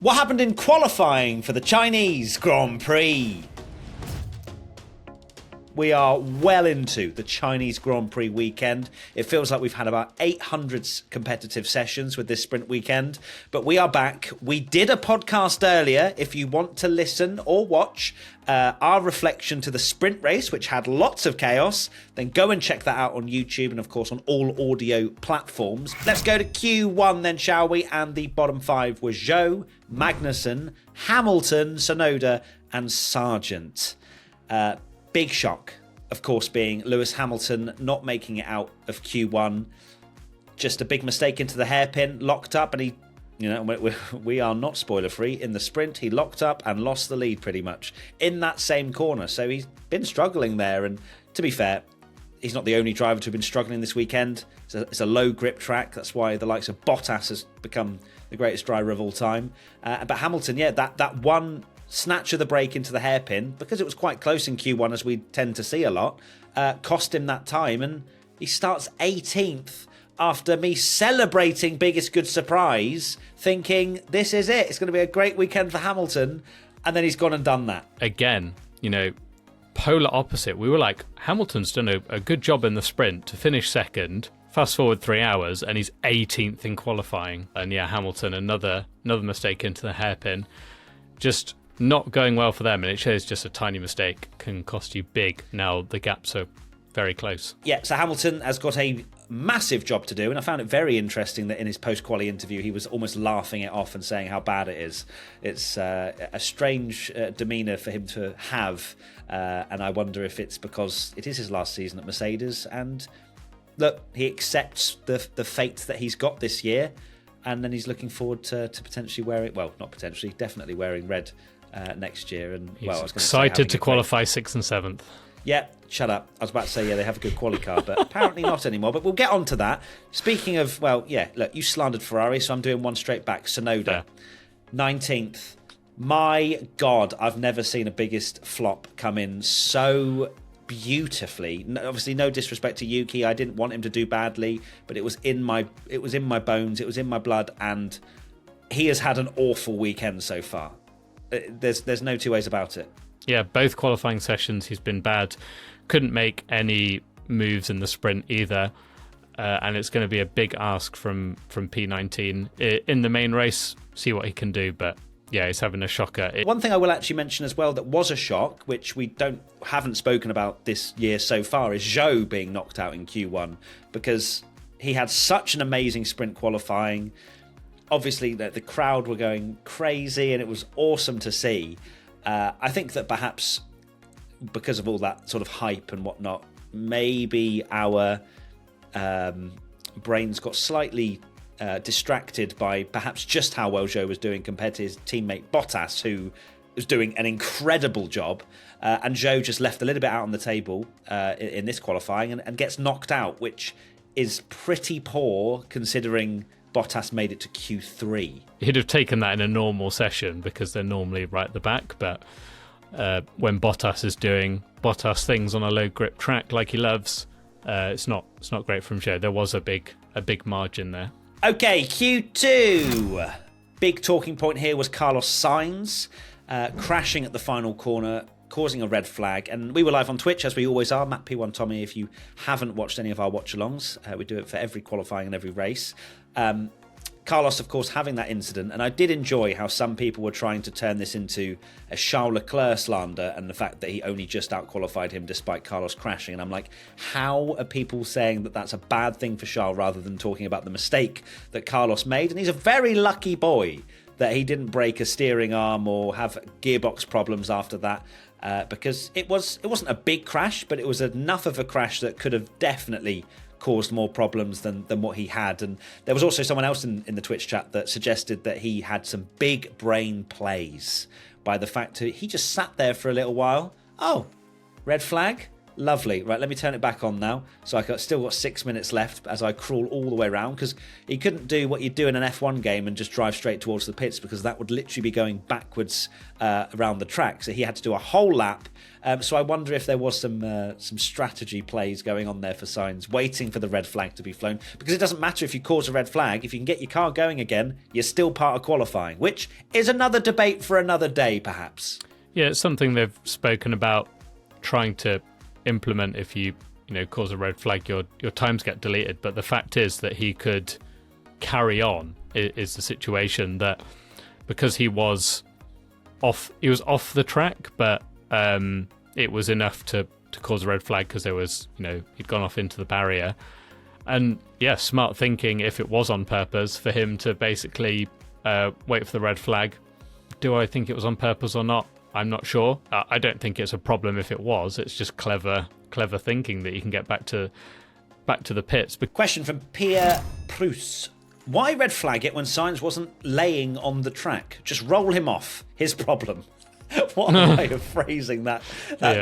What happened in qualifying for the Chinese Grand Prix? We are well into the Chinese Grand Prix weekend. It feels like we've had about 800 competitive sessions with this sprint weekend, but we are back. We did a podcast earlier. If you want to listen or watch our reflection to the sprint race, which had lots of chaos, then go and check that out on YouTube and, of course, on all audio platforms. Let's go to Q1 then, shall we? And the bottom five were Zhou, Magnussen, Hamilton, Tsunoda, and Sargent. Big shock, of course, being Lewis Hamilton not making it out of Q1. Just a big mistake into the hairpin, locked up, and we are not spoiler free. In the sprint, he locked up and lost the lead pretty much in that same corner. So he's been struggling there. And to be fair, he's not the only driver to have been struggling this weekend. It's a low grip track. That's why the likes of Bottas has become the greatest driver of all time. But Hamilton, that one snatch of the break into the hairpin, because it was quite close in Q1, as we tend to see a lot, cost him that time, and he starts 18th after me celebrating biggest good surprise, thinking this is it, it's going to be a great weekend for Hamilton, and then he's gone and done that. Again, polar opposite. We were like, Hamilton's done a good job in the sprint to finish second, fast forward 3 hours, and he's 18th in qualifying. And yeah, Hamilton, another mistake into the hairpin. Just not going well for them, and it shows just a tiny mistake can cost you big. Now the gaps are very close. Yeah, so Hamilton has got a massive job to do, and I found it very interesting that in his post-quali interview he was almost laughing it off and saying how bad it is. It's a strange demeanour for him to have, and I wonder if it's because it is his last season at Mercedes, and look, he accepts the fate that he's got this year, and then he's looking forward to potentially wearing, well, not potentially, definitely wearing red next year. And he's excited to qualify 6th and 7th. Yeah, shut up. I was about to say, they have a good quali car, but apparently not anymore. But we'll get on to that. Speaking of, look, you slandered Ferrari, so I'm doing one straight back. Tsunoda, 19th. My God, I've never seen a biggest flop come in so beautifully. Obviously, no disrespect to Yuki. I didn't want him to do badly, but it was in my bones. It was in my blood, and he has had an awful weekend so far. There's no two ways about it. Yeah, both qualifying sessions he's been bad. Couldn't make any moves in the sprint either, and it's going to be a big ask from P19 in the main race. See what he can do, but yeah, he's having a shocker. One thing I will actually mention as well that was a shock, which we haven't spoken about this year so far, is Zhou being knocked out in Q1, because he had such an amazing sprint qualifying. Obviously, the crowd were going crazy, and it was awesome to see. I think that perhaps because of all that sort of hype and whatnot, maybe our brains got slightly distracted by perhaps just how well Zhou was doing compared to his teammate Bottas, who was doing an incredible job. And Zhou just left a little bit out on the table in this qualifying and gets knocked out, which is pretty poor considering Bottas made it to Q3. He'd have taken that in a normal session because they're normally right at the back, but when Bottas is doing Bottas things on a low grip track like he loves, it's not great from Zhou. There was a big margin there. Okay, Q2. Big talking point here was Carlos Sainz crashing at the final corner, causing a red flag. And we were live on Twitch, as we always are, Matt P1 Tommy. If you haven't watched any of our watch-alongs, we do it for every qualifying and every race. Carlos, of course, having that incident, and I did enjoy how some people were trying to turn this into a Charles Leclerc slander and the fact that he only just out-qualified him despite Carlos crashing. And I'm like, how are people saying that that's a bad thing for Charles rather than talking about the mistake that Carlos made? And he's a very lucky boy that he didn't break a steering arm or have gearbox problems after that, because it wasn't a big crash, but it was enough of a crash that could have definitely caused more problems than what he had. And there was also someone else in the Twitch chat that suggested that he had some big brain plays by the fact that he just sat there for a little while. Oh, red flag? Lovely. Right, let me turn it back on now. So I've still got 6 minutes left as I crawl all the way around, because he couldn't do what you do in an F1 game and just drive straight towards the pits, because that would literally be going backwards around the track. So he had to do a whole lap. So I wonder if there was some strategy plays going on there for Sainz, waiting for the red flag to be flown. Because it doesn't matter if you cause a red flag. If you can get your car going again, you're still part of qualifying, which is another debate for another day, perhaps. Yeah, it's something they've spoken about trying to implement. If you cause a red flag, your times get deleted. But the fact is that he could carry on is the situation, that because he was off the track, but it was enough to cause a red flag because there was, he'd gone off into the barrier. And yeah, smart thinking if it was on purpose for him to basically wait for the red flag. Do I think it was on purpose or not? I'm not sure. I don't think it's a problem if it was. It's just clever thinking that you can get back to the pits. But question from Pierre Prusse. Why red flag it when Sainz wasn't laying on the track? Just roll him off. His problem. What a way of phrasing that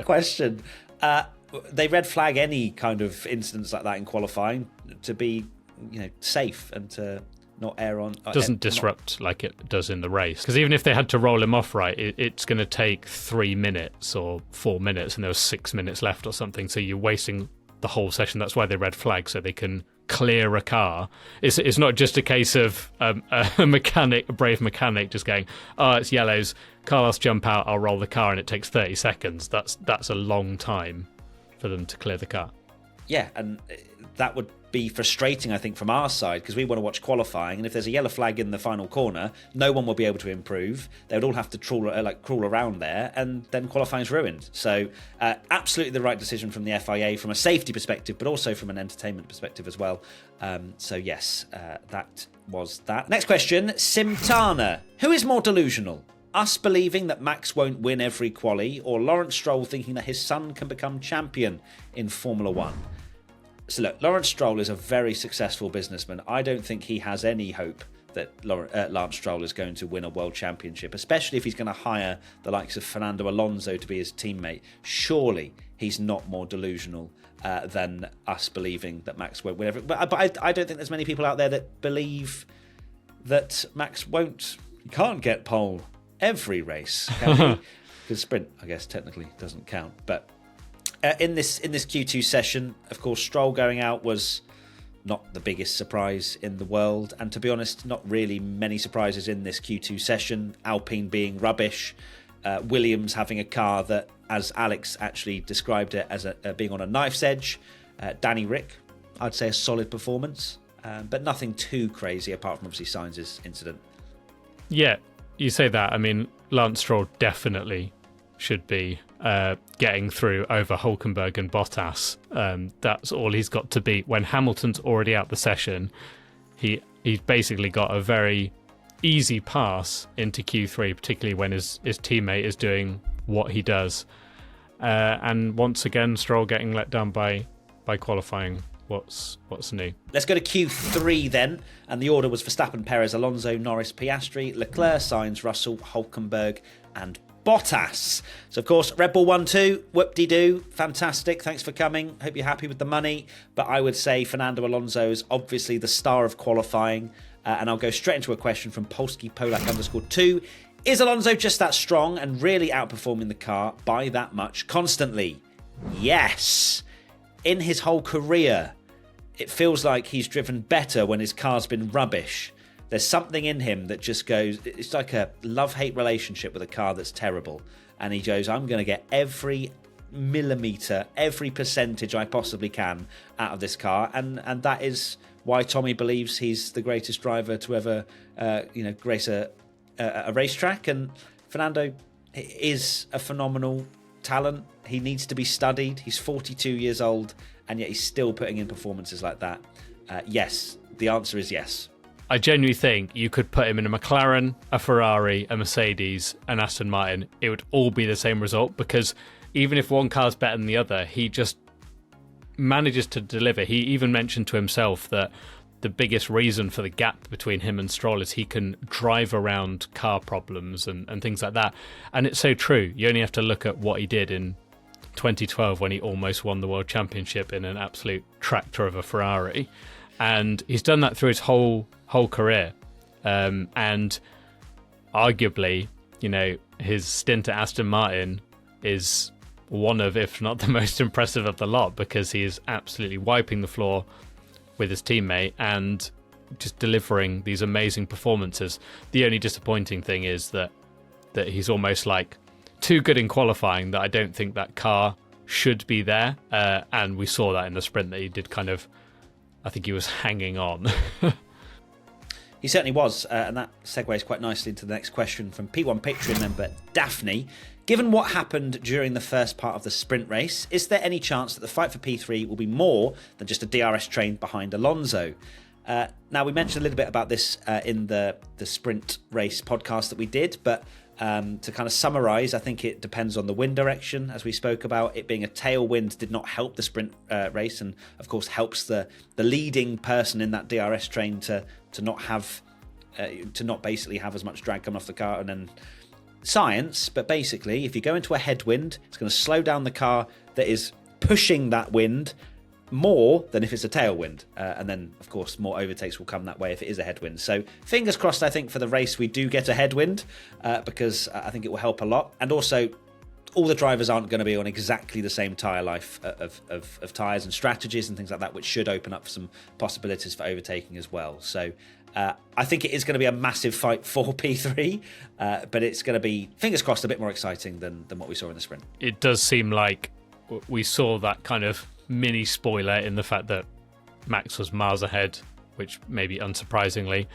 question. They red flag any kind of incidents like that in qualifying to be, safe and to not air on. Doesn't disrupt like it does in the race. Because even if they had to roll him off, right, it's going to take 3 minutes or 4 minutes, and there was 6 minutes left or something. So you're wasting the whole session. That's why they red flag, so they can clear a car. It's not just a case of a brave mechanic just going, oh, it's yellows, Carlos jump out, I'll roll the car, and it takes 30 seconds. That's a long time for them to clear the car. Yeah, and that would be frustrating, I think, from our side, because we want to watch qualifying, and if there's a yellow flag in the final corner, no one will be able to improve. They would all have to crawl around there, and then qualifying's ruined. So absolutely the right decision from the FIA from a safety perspective, but also from an entertainment perspective as well. So yes, that was that. Next question, Simtana. Who is more delusional? Us believing that Max won't win every quali, or Lawrence Stroll thinking that his son can become champion in Formula One? So look, Lawrence Stroll is a very successful businessman. I don't think he has any hope that Lance Stroll is going to win a world championship, especially if he's going to hire the likes of Fernando Alonso to be his teammate. Surely he's not more delusional than us believing that Max won't win every. But I don't think there's many people out there that believe that Max can't get pole every race, can he? Because sprint, I guess, technically doesn't count. But in this Q2 session, of course, Stroll going out was not the biggest surprise in the world, and to be honest, not really many surprises in this Q2 session. Alpine being rubbish, Williams having a car that, as Alex actually described it, as being on a knife's edge. Danny Rick, I'd say a solid performance, but nothing too crazy apart from obviously Sainz's incident. Yeah. You say that, I mean, Lance Stroll definitely should be getting through over Hülkenberg and Bottas. That's all he's got to beat. When Hamilton's already out the session, he's basically got a very easy pass into Q3, particularly when his teammate is doing what he does. And once again, Stroll getting let down by qualifying. What's new? Let's go to Q3 then, and the order was Verstappen, Perez, Alonso, Norris, Piastri, Leclerc, Sainz, Russell, Hülkenberg and Bottas. So of course Red Bull 1-2, whoop-de-doo, fantastic, thanks for coming, hope you're happy with the money. But I would say Fernando Alonso is obviously the star of qualifying, and I'll go straight into a question from Polski Polak _2. Is Alonso just that strong and really outperforming the car by that much constantly? Yes. In his whole career, it feels like he's driven better when his car's been rubbish. There's something in him that just goes, it's like a love-hate relationship with a car that's terrible. And he goes, I'm going to get every millimetre, every percentage I possibly can out of this car. And that is why Tommy believes he's the greatest driver to ever, grace a racetrack. And Fernando is a phenomenal talent. He needs to be studied. He's 42 years old, and yet he's still putting in performances like that. Yes, the answer is yes. I genuinely think you could put him in a McLaren, a Ferrari, a Mercedes, an Aston Martin. It would all be the same result, because even if one car's better than the other, he just manages to deliver. He even mentioned to himself that the biggest reason for the gap between him and Stroll is he can drive around car problems and things like that. And it's so true. You only have to look at what he did in 2012 when he almost won the World Championship in an absolute tractor of a Ferrari. And he's done that through his whole career. And arguably, his stint at Aston Martin is one of, if not the most impressive of the lot, because he is absolutely wiping the floor with his teammate and just delivering these amazing performances. The only disappointing thing is that he's almost like too good in qualifying, that I don't think that car should be there. And we saw that in the sprint, that he did I think he was hanging on. He certainly was, and that segues quite nicely into the next question from P1 Patreon member Daphne. Given what happened during the first part of the sprint race, is there any chance that the fight for P3 will be more than just a DRS train behind Alonso? Now, we mentioned a little bit about this in the sprint race podcast that we did, but to kind of summarise, I think it depends on the wind direction, as we spoke about. It being a tailwind did not help the sprint race, and of course helps the leading person in that DRS train to not basically have as much drag coming off the car. And then science, but basically, if you go into a headwind, it's going to slow down the car that is pushing that wind more than if it's a tailwind, and then of course more overtakes will come that way if it is a headwind. So fingers crossed, I think for the race we do get a headwind, because I think it will help a lot. And also, all the drivers aren't going to be on exactly the same tyre life of tyres and strategies and things like that, which should open up some possibilities for overtaking as well. So I think it is going to be a massive fight for P3, but it's going to be, fingers crossed, a bit more exciting than what we saw in the sprint. It does seem like we saw that kind of mini spoiler in the fact that Max was miles ahead, which maybe unsurprisingly,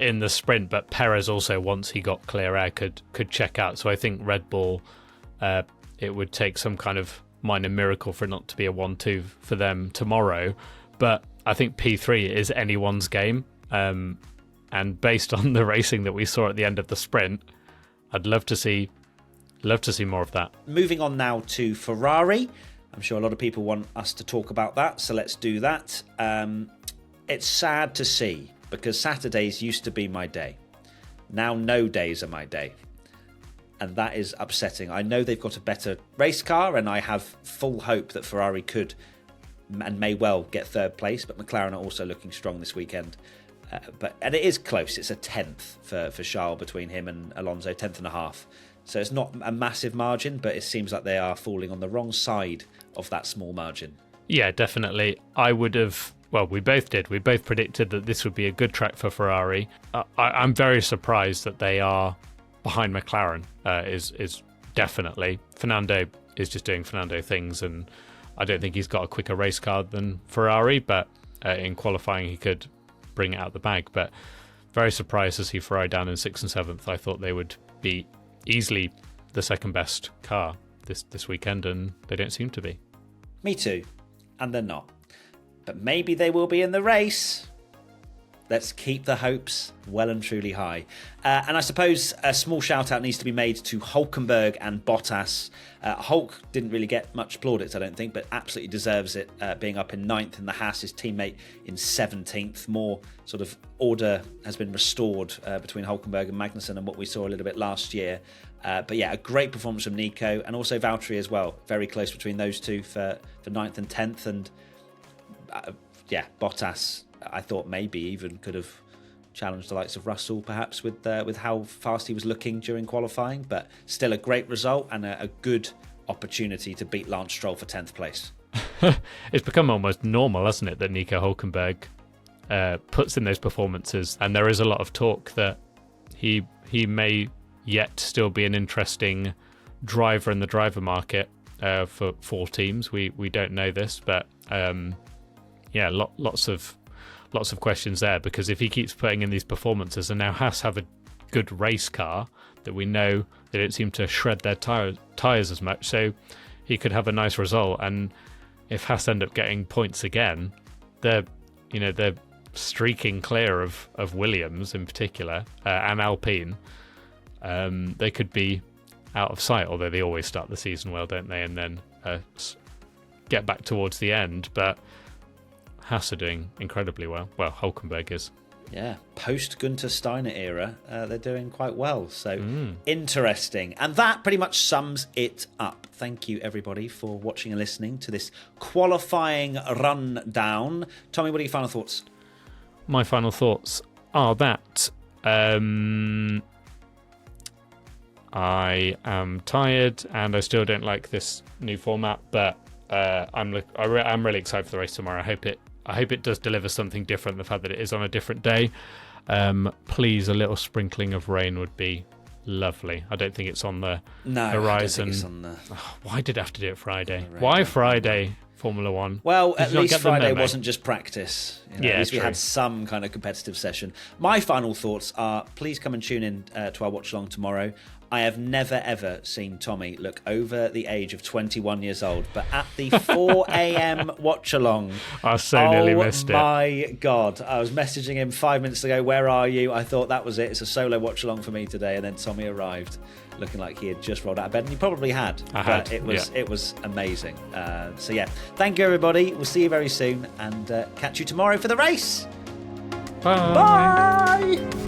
in the sprint, but Perez also, once he got clear air, could check out. So I think Red Bull, it would take some kind of minor miracle for it not to be a 1-2 for them tomorrow. But I think P3 is anyone's game, and based on the racing that we saw at the end of the sprint, I'd love to see more of that. Moving on now to Ferrari. I'm sure a lot of people want us to talk about that, so let's do that. It's sad to see, because Saturdays used to be my day. Now no days are my day. And that is upsetting. I know they've got a better race car, and I have full hope that Ferrari could and may well get third place, but McLaren are also looking strong this weekend. And it is close. It's a 10th for Charles between him and Alonso, 10th and a half. So it's not a massive margin, but it seems like they are falling on the wrong side of that small margin. Yeah, definitely. I would have... Well, we both did. We both predicted that this would be a good track for Ferrari. I'm very surprised that they are behind McLaren, is definitely. Fernando is just doing Fernando things, and I don't think he's got a quicker race car than Ferrari, but in qualifying he could bring it out the bag. But very surprised to see Ferrari down in 6th and 7th. I thought they would be easily the second best car this weekend, and they don't seem to be. Me too, and they're not. But maybe they will be in the race. Let's keep the hopes well and truly high. And I suppose a small shout out needs to be made to Hülkenberg and Bottas. Hulk didn't really get much plaudits, I don't think, but absolutely deserves it, being up in 9th, and the Haas, his teammate, in 17th. More sort of order has been restored between Hülkenberg and Magnussen than what we saw a little bit last year. But yeah, a great performance from Nico, and also Valtteri as well. Very close between those two for 9th and 10th. And Bottas, I thought maybe even could have challenged the likes of Russell, perhaps, with how fast he was looking during qualifying. But still a great result and a good opportunity to beat Lance Stroll for 10th place. It's become almost normal, hasn't it, that Nico Hülkenberg puts in those performances, and there is a lot of talk that he may yet still be an interesting driver in the driver market for 4 teams. We don't know this, but lots of questions there, because if he keeps putting in these performances, and now Haas have a good race car that we know they don't seem to shred their tyres as much, so he could have a nice result. And if Haas end up getting points again, they're streaking clear of Williams in particular, and Alpine. They could be out of sight, although they always start the season well, don't they, and then get back towards the end. But Haas are doing incredibly well. Well, Hülkenberg is. Yeah, post Gunther Steiner era, they're doing quite well. So interesting. And that pretty much sums it up. Thank you, everybody, for watching and listening to this qualifying rundown. Tommy, what are your final thoughts? My final thoughts are that I am tired and I still don't like this new format, but I'm really excited for the race tomorrow. I hope it does deliver something different, the fact that it is on a different day. Please, a little sprinkling of rain would be lovely. I don't think it's on the horizon. I don't think it's on the... Why did I have to do it Friday? Why Friday, Formula One? Well, at least Friday wasn't just practice. At least we true. had some kind of competitive session. My final thoughts are, please come and tune in to our watch along tomorrow. I have never, ever seen Tommy look over the age of 21 years old, but at the 4 a.m. watch-along... I so nearly missed it. Oh, my God. I was messaging him 5 minutes ago, where are you? I thought that was it. It's a solo watch-along for me today. And then Tommy arrived looking like he had just rolled out of bed. And he probably had. But it was amazing. So, yeah. Thank you, everybody. We'll see you very soon. And catch you tomorrow for the race. Bye. Bye.